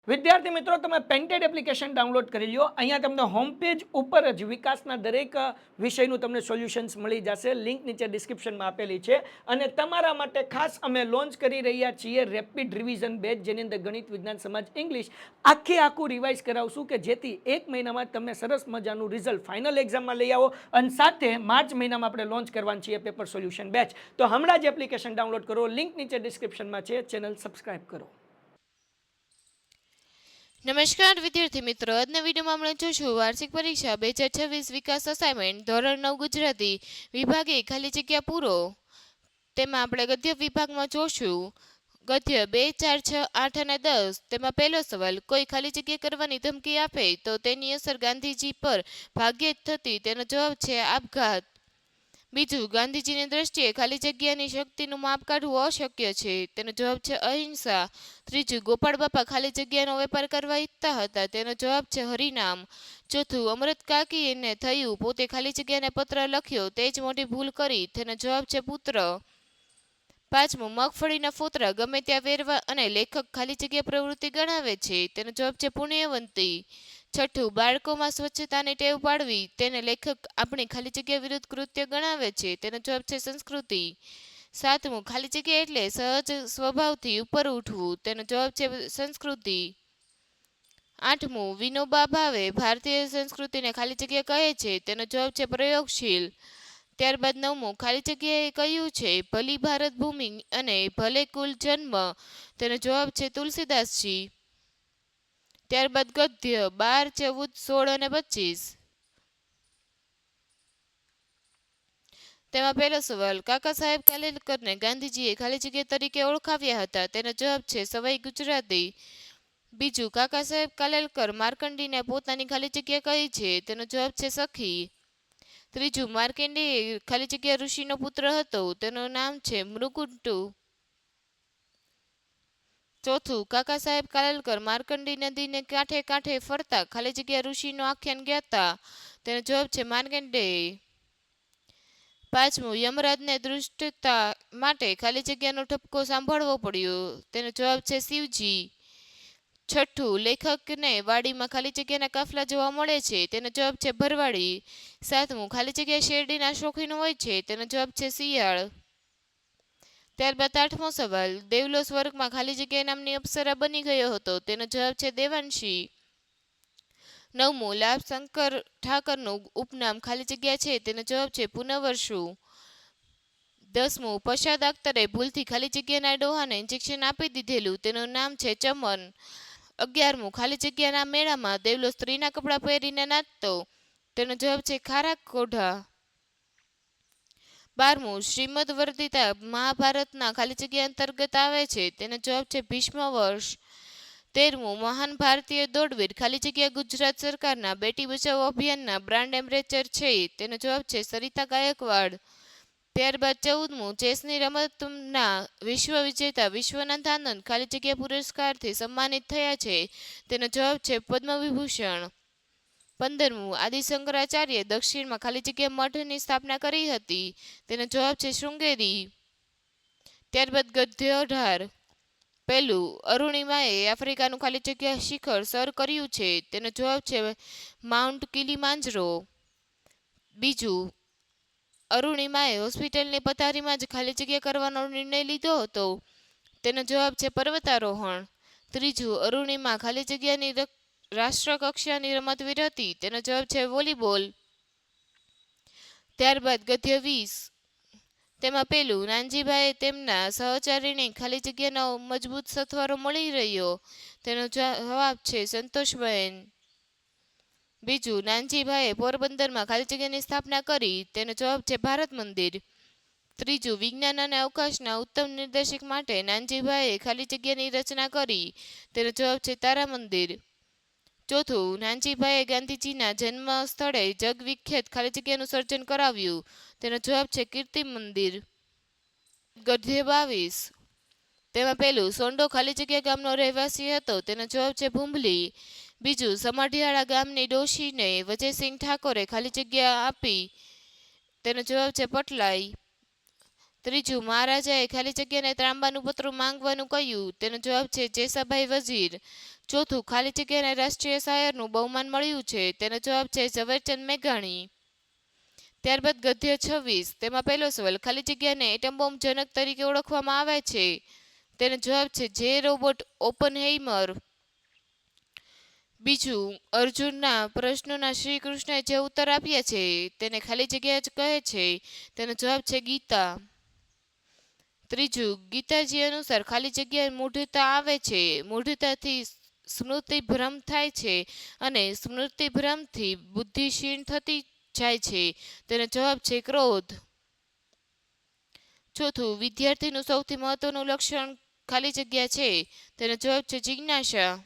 વિદ્યાર્થી મિત્રો, તમે પેન્ટેડ એપ્લિકેશન ડાઉનલોડ કરી લો. અહીંયા તમને હોમ પેજ ઉપર જ વિકાસના દરેક વિષયનું તમને સોલ્યુશન્સ મળી જશે. લિંક નીચે ડિસ્ક્રિપ્શનમાં આપેલી છે. અને તમારા માટે ખાસ અમે લોન્ચ કરી રહ્યા છીએ રેપિડ રિવિઝન બેચ, જેની અંદર ગણિત, વિજ્ઞાન, સમાજ, ઇંગ્લિશ આખું રિવાઇઝ કરાવશું કે જેથી એક મહિનામાં તમને સરસ મજાનું રિઝલ્ટ ફાઇનલ એક્ઝામમાં લઈ આવો. અને સાથે માર્ચ મહિનામાં આપણે લોન્ચ કરવાની છીએ પેપર સોલ્યુશન બેચ. તો હમણાં જ એપ્લિકેશન ડાઉનલોડ કરો. લિંક નીચે ડિસ્ક્રિપ્શનમાં છે. ચેનલ સબસ્ક્રાઇબ કરો. નમસ્કાર વિદ્યાર્થી મિત્રો, આજના વિડીયોમાં આપણે જોશું વાર્ષિક પરીક્ષા 2026 વિકાસ અસાઇનમેન્ટ ધોરણ 9 ગુજરાતી વિભાગે ખાલી જગ્યા પૂરો. તેમાં આપણે ગદ્ય વિભાગમાં જોશું ગદ્ય 2, 4, 6, 8 અને 10. તેમાં પહેલો સવાલ, કોઈ ખાલી જગ્યા કરવાની ધમકી આપે તો તેની અસર ગાંધીજી પર ભાગ્યે જ થતી. તેનો જવાબ છે આપઘાત. બીજું, ગાંધીજીની દ્રષ્ટિએ ખાલી જગ્યાની શક્તિનું માપ કાઢવું અશક્ય છે. તેનો જવાબ છે અહિંસા. ત્રીજું, ગોપાળ બાપા ખાલી જગ્યાનો વેપાર કરવા ઈચ્છતા હતા. તેનો જવાબ છે હરિનામ. ચોથું, અમૃત કાકીને થયું પોતે ખાલી જગ્યાને પત્ર લખ્યો, તે જ મોટી ભૂલ કરી. તેનો જવાબ છે પુત્ર. પાંચમું, મગફળીના ફોતરા ગમે ત્યાં વેરવા અને લેખક ખાલી જગ્યા પ્રવૃત્તિ ગણાવે છે. તેનો જવાબ છે પુણ્યવંતી. છઠ્ઠું, બાળકોમાં સ્વચ્છતાની ટેવ પાડવી તેને લેખક આપણી ખાલી જગ્યા વિરુદ્ધ કૃત્ય ગણાવે છે. તેનો જવાબ છે સંસ્કૃતિ. સાતમું, ખાલી જગ્યા એટલે સહજ સ્વભાવથી ઉપર ઉઠવું. તેનો જવાબ છે સંસ્કૃતિ. આઠમું, વિનોબા ભાવે ભારતીય સંસ્કૃતિને ખાલી જગ્યા કહે છે. તેનો જવાબ છે પ્રયોગશીલ. ત્યારબાદ નવમું, ખાલી જગ્યાએ કહ્યું છે ભલી ભારત ભૂમિ અને ભલે કુલ જન્મ. તેનો જવાબ છે તુલસીદાસજી. ત્યારબાદ ગદ્ય 12, 14, 16 અને 25. તેમાં પહેલો સવાલ, કાકા સાહેબ કાલેલકરને ગાંધીજીએ ખાલી જગ્યા તરીકે ઓળખાવ્યા હતા. તેનો જવાબ છે સવાઈ ગુજરાતી. બીજું, કાકા સાહેબ કાલેલકર માર્કંડીને પોતાની ખાલી જગ્યા કહી છે. તેનો જવાબ છે સખી. ત્રીજું, માર્કંડેય ખાલી જગ્યા ઋષિનો પુત્ર હતો. તેનું નામ છે મૃગુંટુ. ચોથું, કાકા સાહેબ કાલેલકર માર્કંડી નદીને કાંઠે કાંઠે ફરતા ખાલી જગ્યા ઋષિનું આખ્યાન ગાતા. તેનો જવાબ છે માર્કંડેય. પાંચમું, યમરાજને દૃષ્ટતા માટે ખાલી જગ્યાનો ઠપકો સાંભળવો પડ્યો. તેનો જવાબ છે શિવજી. છઠ્ઠું, લેખકને વાડીમાં ખાલી જગ્યાના કાફલા જોવા મળે છે. તેનો જવાબ છે ભરવાડી. સાતમું, ખાલી જગ્યા શેરડીના શોખીન હોય છે. તેનો જવાબ છે શિયાળ. ત્યારબાદ આઠમો સવાલ, દેવલો સ્વર્ગમાં ખાલી જગ્યા નામની અપ્સરા બની ગયો હતો. તેનો જવાબ છે દેવાંશી. નવમું, લાભ શંકર ઠાકરનું ઉપનામ ખાલી જગ્યા છે. તેનો જવાબ છે પુનર્વસુ. 10મું, પશ્ચાત અખ્તરે ભૂલથી ખાલી જગ્યાના ડોહાને ઇન્જેક્શન આપી દીધેલું. તેનું નામ છે ચમન. 11મું, ખાલી જગ્યાના મેળામાં દેવલો સ્ત્રીના કપડાં પહેરીને નાચતો. તેનો જવાબ છે ખારાક કોઢા. 12મું, શ્રીમદ વર્ધિતા મહાભારતના ખાલી જગ્યા અંતર્ગત આવે છે. તેનો જવાબ છે ભીષ્મ વર્ષ. 13મું, મહાન ભારતીય દોડવીર ખાલી જગ્યા ગુજરાત સરકારના બેટી બચાવો અભિયાનના બ્રાન્ડ એમ્બેસેડર છે. તેનો જવાબ છે સરિતા ગાયકવાડ. ત્યારબાદ 14મું, ચેસની રમતના વિશ્વ વિજેતા વિશ્વનાથ આનંદ ખાલી જગ્યા પુરસ્કારથી સન્માનિત થયા છે. તેનો જવાબ છે પદ્મવિભૂષણ. 15મું, આદિશંકરાચાર્ય દક્ષિણમાં ખાલી જગ્યા મઠની સ્થાપના કરી હતી. તેનો જવાબ છે શૃંગેરી. ત્યારબાદ ગદ્ય 18. પહેલું, અરુણિમાએ આફ્રિકાનું ખાલી જગ્યા શિખર સર કર્યું છે. તેનો જવાબ છે માઉન્ટ કિલીમાંજરો. બીજું, અરુણિમાએ હોસ્પિટલની પથારીમાં જ ખાલી જગ્યા કરવાનો નિર્ણય લીધો હતો. તેનો જવાબ છે પર્વતારોહણ. ત્રીજું, અરુણિમા ખાલી જગ્યાની રાષ્ટ્રકક્ષાની રમતવીર હતી. તેનો જવાબ છે વોલીબોલ. ત્યારબાદ ગદ્ય 20. તેમાં પહેલું, નાનજીભાઈ તેમના સહચારીને ખાલી જગ્યાનો મજબૂત સથવારો મળી રહ્યો. તેનો જવાબ છે સંતોષબેન. બીજું, નાનજીભાઈએ પોરબંદરમાં ખાલી જગ્યાની સ્થાપના કરી. તેનો જવાબ છે ભારત મંદિર. ત્રીજું, વિજ્ઞાન અને અવકાશના ઉત્તમ નિર્દેશક માટે નાનજીભાઈએ ખાલી જગ્યાની રચના કરી. તેનો જવાબ છે તારા મંદિર. ચોથું, નાનજીભાઈએ ગાંધીજીના જન્મ સ્થળે જગવિખ્યાત ખાલી જગ્યાનું સર્જન કરાવ્યું. તેનો જવાબ છે કીર્તિ મંદિર. ગદ્ય 22. તેમાં પહેલું, સોંડો ખાલી જગ્યા ગામનો રહેવાસી હતો. તેનો જવાબ છે ભૂંભલી. બીજું, સમાઢિયાળા ગામની ડોશીને વજયસિંહ ઠાકોરે ખાલી જગ્યા આપી. તેનો જવાબ છે પટલાઈ. ત્રીજું, મહારાજાએ ખાલી જગ્યાને ત્રાંબાનું પતરું માંગવાનું કહ્યું. તેનો જવાબ છે જેસાભાઈ વજીર. ચોથું, ખાલી જગ્યાને રાષ્ટ્રીય શાયરનું બહુમાન મળ્યું છે. તેનો જવાબ છે ઝવેરચંદ મેઘાણી. ત્યારબાદ ગદ્ય 26. તેમાં પહેલો સવાલ, ખાલી જગ્યાને એટમ બોમ્બ જનક તરીકે ઓળખવામાં આવે છે. તેનો જવાબ છે જે રોબર્ટ ઓપનહેઇમર. બીજું, અર્જુનના પ્રશ્નોના શ્રી કૃષ્ણએ જે ઉત્તર આપ્યા છે તેને ખાલી જગ્યા જ કહે છે. તેનો જવાબ છે ગીતા. ત્રીજું, ગીતાજી અનુસાર ખાલી જગ્યાએ મૂઢતા આવે છે. મૂઢતાથી સ્મૃતિભ્રમ થાય છે અને સ્મૃતિભ્રમથી બુદ્ધિ ક્ષીણ થતી જાય છે. તેનો જવાબ છે ક્રોધ. ચોથું, વિદ્યાર્થીનું સૌથી મહત્વનું લક્ષણ ખાલી જગ્યા છે. તેનો જવાબ છે જિજ્ઞાસા.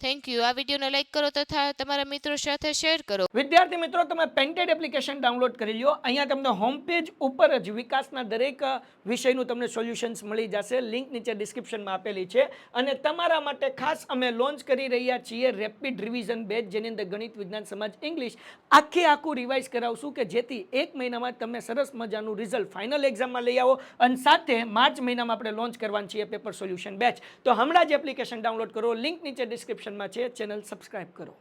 Thank you. આ વિડીયોને લાઈક કરો તથા તમારા મિત્રો સાથે શેર કરો. વિદ્યાર્થી મિત્રો, તમે પેન્ટેડ એપ્લિકેશન ડાઉનલોડ કરી લો. અહીંયા તમને હોમ પેજ ઉપર જ વિકાસના દરેક વિષયનું તમને સોલ્યુશન્સ મળી જશે. લિંક નીચે ડિસ્ક્રિપ્શનમાં આપેલી છે. અને તમારા માટે ખાસ અમે લોન્ચ કરી રહ્યા છીએ રેપિડ રિવિઝન બેચ, જેની અંદર ગણિત, વિજ્ઞાન, સમાજ, ઇંગ્લિશ આખું રિવાઇઝ કરાવશું કે જેથી એક મહિનામાં તમે સરસ મજાનું રિઝલ્ટ ફાઇનલ એક્ઝામમાં લઈ આવો. અને સાથે માર્ચ મહિનામાં આપણે લોન્ચ કરવાની છીએ પેપર સોલ્યુશન બેચ. તો હમણાં જ એપ્લિકેશન ડાઉનલોડ કરો. લિંક નીચે ડિસ્ક્રિપ્શનમાં છે. ચેનલ સબસ્ક્રાઇબ કરો.